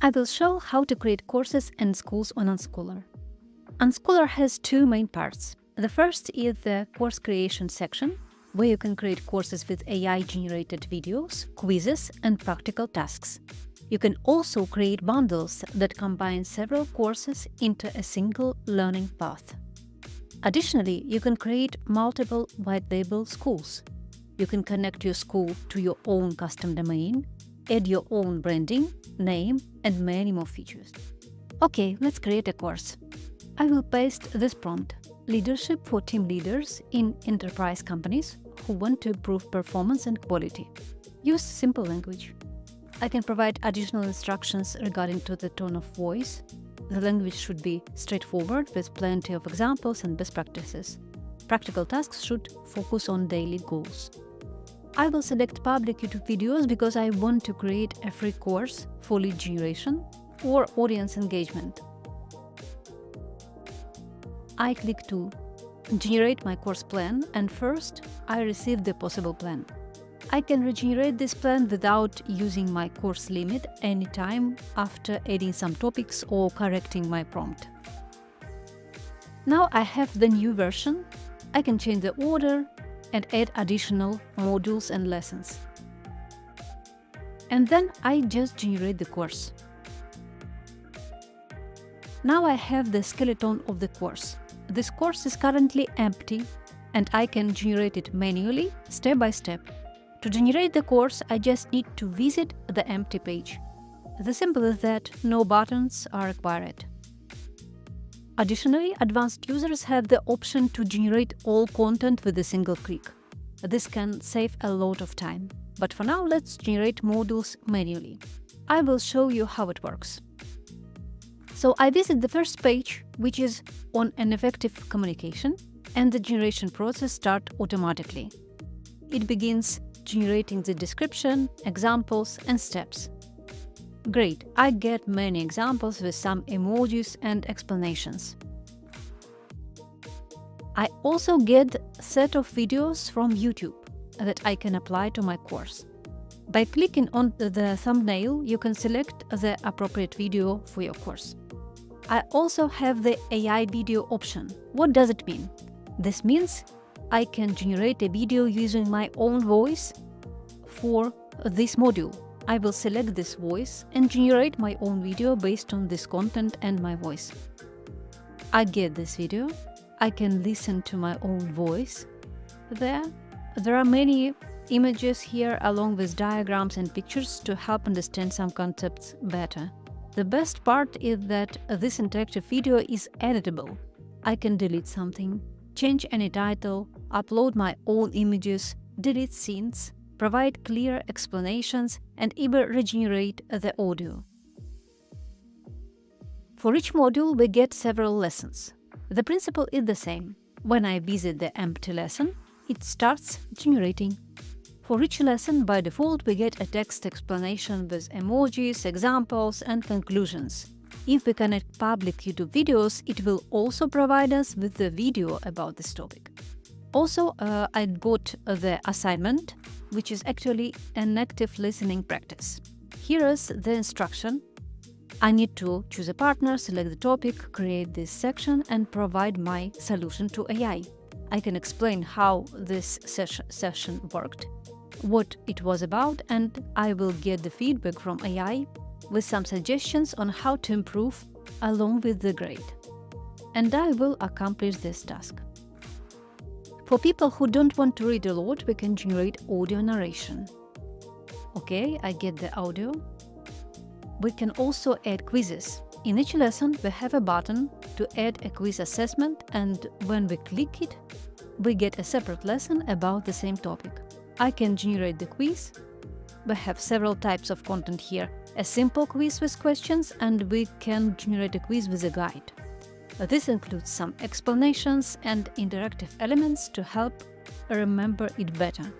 I will show how to create courses and schools on Unschooler. Unschooler has two main parts. The first is the course creation section, where you can create courses with AI-generated videos, quizzes, and practical tasks. You can also create bundles that combine several courses into a single learning path. Additionally, you can create multiple white label schools. You can connect your school to your own custom domain, add your own branding, name, and many more features. Okay, let's create a course. I will paste this prompt: leadership for team leaders in enterprise companies who want to improve performance and quality. Use simple language. I can provide additional instructions regarding to the tone of voice. The language should be straightforward with plenty of examples and best practices. Practical tasks should focus on daily goals. I will select public YouTube videos because I want to create a free course for lead generation or audience engagement. I click to generate my course plan, and first I receive the possible plan. I can regenerate this plan without using my course limit anytime after adding some topics or correcting my prompt. Now I have the new version. I can change the order and add additional modules and lessons. And then I just generate the course. Now I have the skeleton of the course. This course is currently empty, and I can generate it manually, step by step. To generate the course, I just need to visit the empty page. The simple is that no buttons are required. Additionally, advanced users have the option to generate all content with a single click. This can save a lot of time. But for now, let's generate modules manually. I will show you how it works. So I visit the first page, which is on an effective communication, and the generation process starts automatically. It begins generating the description, examples, and steps. Great, I get many examples with some emojis and explanations. I also get a set of videos from YouTube that I can apply to my course. By clicking on the thumbnail, you can select the appropriate video for your course. I also have the AI video option. What does it mean? This means I can generate a video using my own voice for this module. I will select this voice and generate my own video based on this content and my voice. I get this video. I can listen to my own voice. There are many images here along with diagrams and pictures to help understand some concepts better. The best part is that this interactive video is editable. I can delete something, change any title, upload my own images, delete scenes, provide clear explanations, and even regenerate the audio. For each module, we get several lessons. The principle is the same. When I visit the empty lesson, it starts generating. For each lesson, by default, we get a text explanation with emojis, examples, and conclusions. If we connect public YouTube videos, it will also provide us with the video about this topic. Also, I got the assignment, which is actually an active listening practice. Here is the instruction. I need to choose a partner, select the topic, create this section, and provide my solution to AI. I can explain how this session worked, what it was about, and I will get the feedback from AI with some suggestions on how to improve along with the grade. And I will accomplish this task. For people who don't want to read a lot, we can generate audio narration. Okay, I get the audio. We can also add quizzes. In each lesson, we have a button to add a quiz assessment, and when we click it, we get a separate lesson about the same topic. I can generate the quiz. We have several types of content here. A simple quiz with questions, and we can generate a quiz with a guide. This includes some explanations and interactive elements to help remember it better.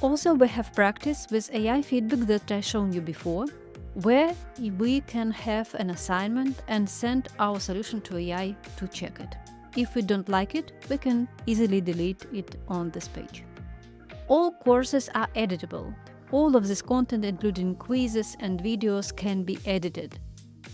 Also, we have practice with AI feedback that I shown you before, where we can have an assignment and send our solution to AI to check it. If we don't like it, we can easily delete it on this page. All courses are editable. All of this content, including quizzes and videos, can be edited.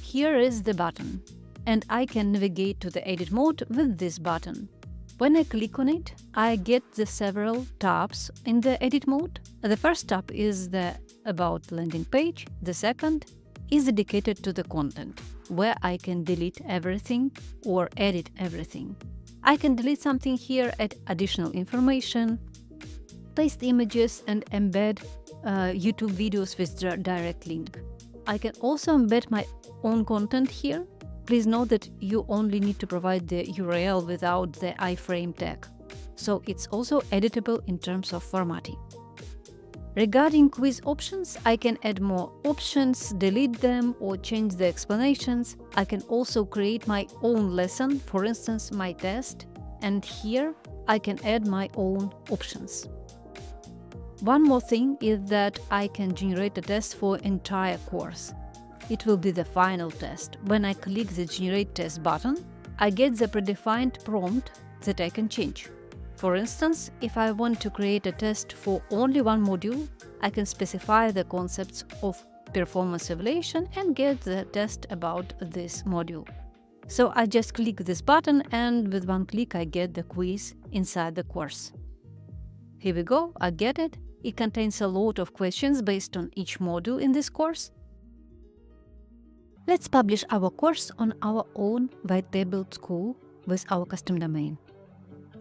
Here is the button, and I can navigate to the edit mode with this button. When I click on it, I get the several tabs in the edit mode. The first tab is the About landing page. The second is dedicated to the content, where I can delete everything or edit everything. I can delete something here, add additional information, paste images, and embed YouTube videos with the direct link. I can also embed my own content here. Please note that you only need to provide the URL without the iframe tag, so it's also editable in terms of formatting. Regarding quiz options, I can add more options, delete them, or change the explanations. I can also create my own lesson, for instance, my test, and here I can add my own options. One more thing is that I can generate a test for entire course. It will be the final test. When I click the Generate Test button, I get the predefined prompt that I can change. For instance, if I want to create a test for only one module, I can specify the concepts of performance evaluation and get the test about this module. So I just click this button, and with one click I get the quiz inside the course. Here we go, I get it. It contains a lot of questions based on each module in this course. Let's publish our course on our own white-labeled school with our custom domain.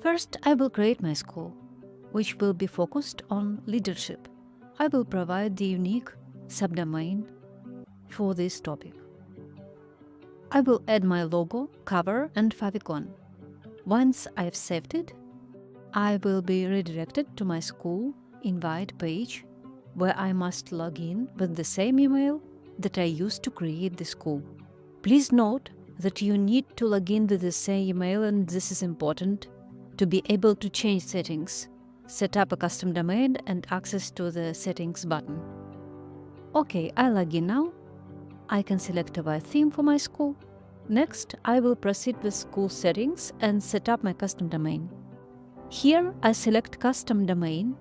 First, I will create my school, which will be focused on leadership. I will provide the unique subdomain for this topic. I will add my logo, cover, and favicon. Once I've saved it, I will be redirected to my school invite page, where I must log in with the same email that I used to create the school. Please note that you need to log in with the same email, and this is important to be able to change settings, set up a custom domain, and access to the settings button. Okay, I log in now. I can select a theme for my school. Next, I will proceed with school settings and set up my custom domain. Here, I select custom domain.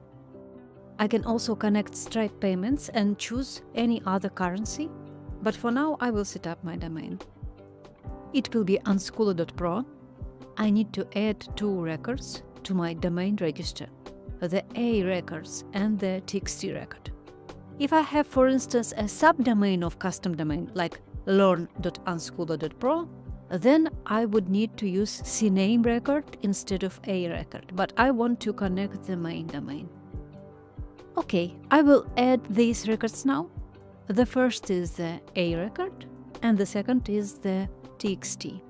I can also connect Stripe payments and choose any other currency, but for now I will set up my domain. It will be unschooler.pro. I need to add two records to my domain register, the A records and the TXT record. If I have, for instance, a subdomain of custom domain like learn.unschooler.pro, then I would need to use CNAME record instead of A record, but I want to connect the main domain. Okay, I will add these records now. The first is the A record and the second is the TXT.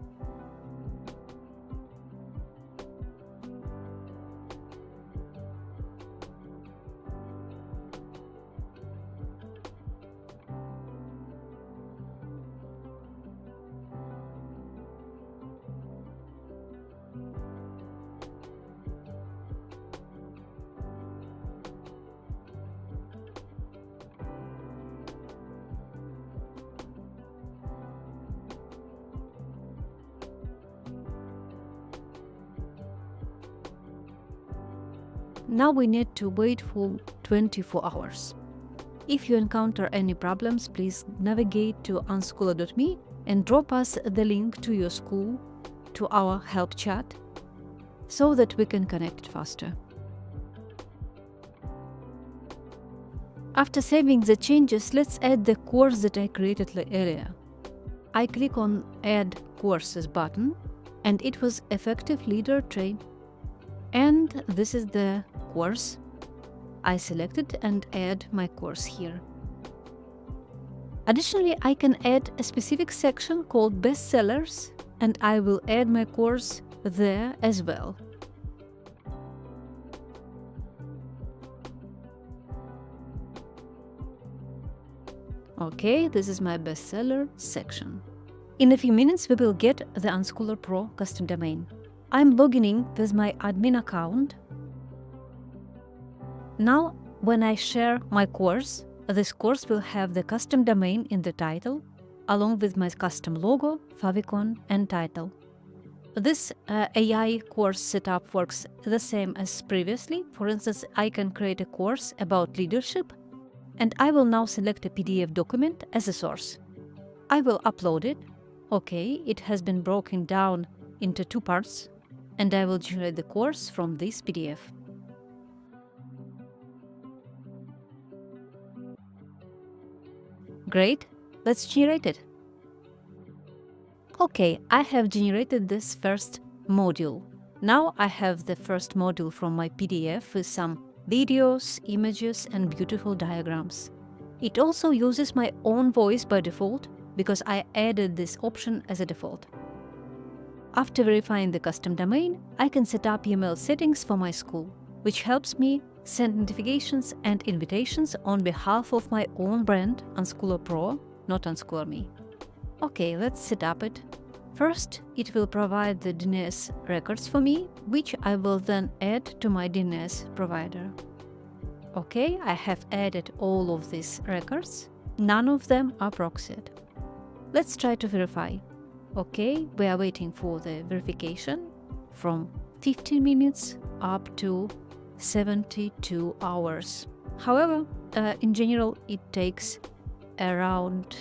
Now we need to wait for 24 hours. If you encounter any problems, please navigate to unschooler.me and drop us the link to your school to our help chat so that we can connect faster. After saving the changes, let's add the course that I created earlier. I click on Add Courses button, and it was Effective Leader Train. And this is the course. I select it and add my course here. Additionally, I can add a specific section called Bestsellers, and I will add my course there as well. Okay, this is my bestseller section. In a few minutes, we will get the Unschooler Pro custom domain. I'm logging in with my admin account. Now, when I share my course, this course will have the custom domain in the title, along with my custom logo, favicon, and title. This AI course setup works the same as previously. For instance, I can create a course about leadership, And I will now select a PDF document as a source. I will upload it. Okay, it has been broken down into 2 parts, and I will generate the course from this PDF. Great, let's generate it. Okay, I have generated this first module. Now I have the first module from my PDF with some videos, images, and beautiful diagrams. It also uses my own voice by default because I added this option as a default. After verifying the custom domain, I can set up email settings for my school, which helps me send notifications and invitations on behalf of my own brand, Unschooler Pro, not Unschooler Me. Okay, let's set up it. First, it will provide the DNS records for me, which I will then add to my DNS provider. Okay, I have added all of these records. None of them are proxied. Let's try to verify. Okay, we are waiting for the verification from 15 minutes up to 72 hours. However, in general, it takes around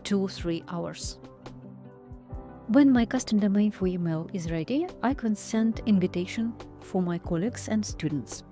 2-3 hours. When my custom domain for email is ready, I can send invitation for my colleagues and students.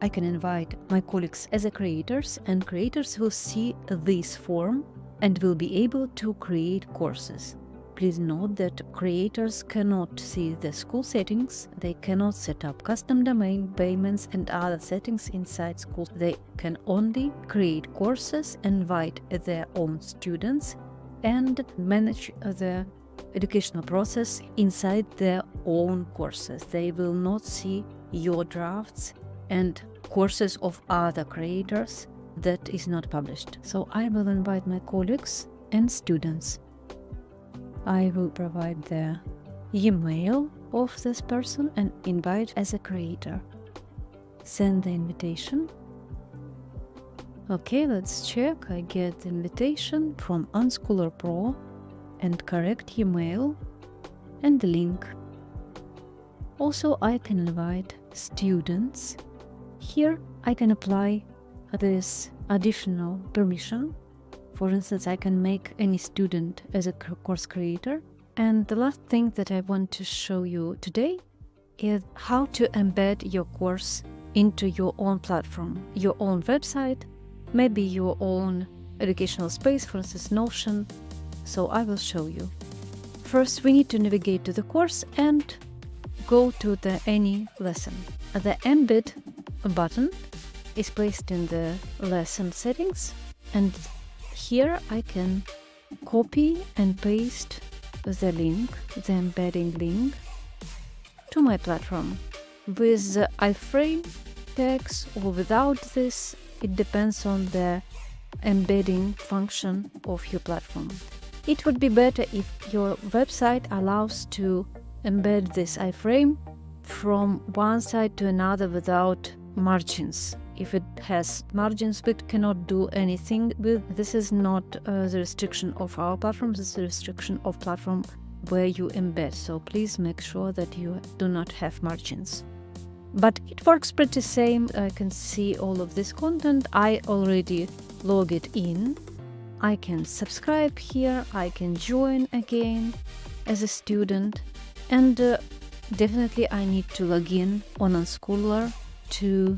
I can invite my colleagues as creators, and creators will see this form and will be able to create courses. Please note that creators cannot see the school settings, they cannot set up custom domain, payments, and other settings inside school. They can only create courses, invite their own students, and manage the educational process inside their own courses. They will not see your drafts and courses of other creators that is not published. So I will invite my colleagues and students. I will provide the email of this person and invite as a creator. Send the invitation. Okay, let's check. I get the invitation from Unschooler Pro and correct email and the link. Also, I can invite students. Here I can apply this additional permission. For instance, I can make any student as a course creator. And the last thing that I want to show you today is how to embed your course into your own platform, your own website, maybe your own educational space, for instance, Notion. So I will show you. First, we need to navigate to the course and go to the any lesson. The embed button is placed in the lesson settings, and here I can copy and paste the link, the embedding link, to my platform. With the iframe tags or without this, it depends on the embedding function of your platform. It would be better if your website allows to embed this iframe from one side to another without margins. If it has margins, we cannot do anything with. This is not the restriction of our platform, this is the restriction of platform where you embed. So please make sure that you do not have margins. But it works pretty same. I can see all of this content. I already logged in. I can subscribe here. I can join again as a student. And definitely I need to log in on Unschooler to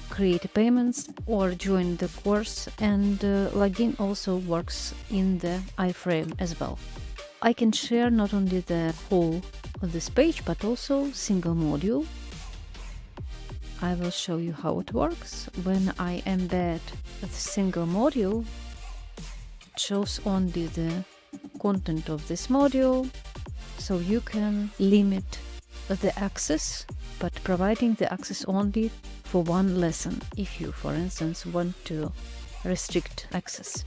create payments or join the course, and login also works in the iframe as well. I can share not only the whole of this page but also single module. I will show you how it works. When I embed the single module, it shows only the content of this module, so you can limit the access, but providing the access only for one lesson if you, for instance, want to restrict access.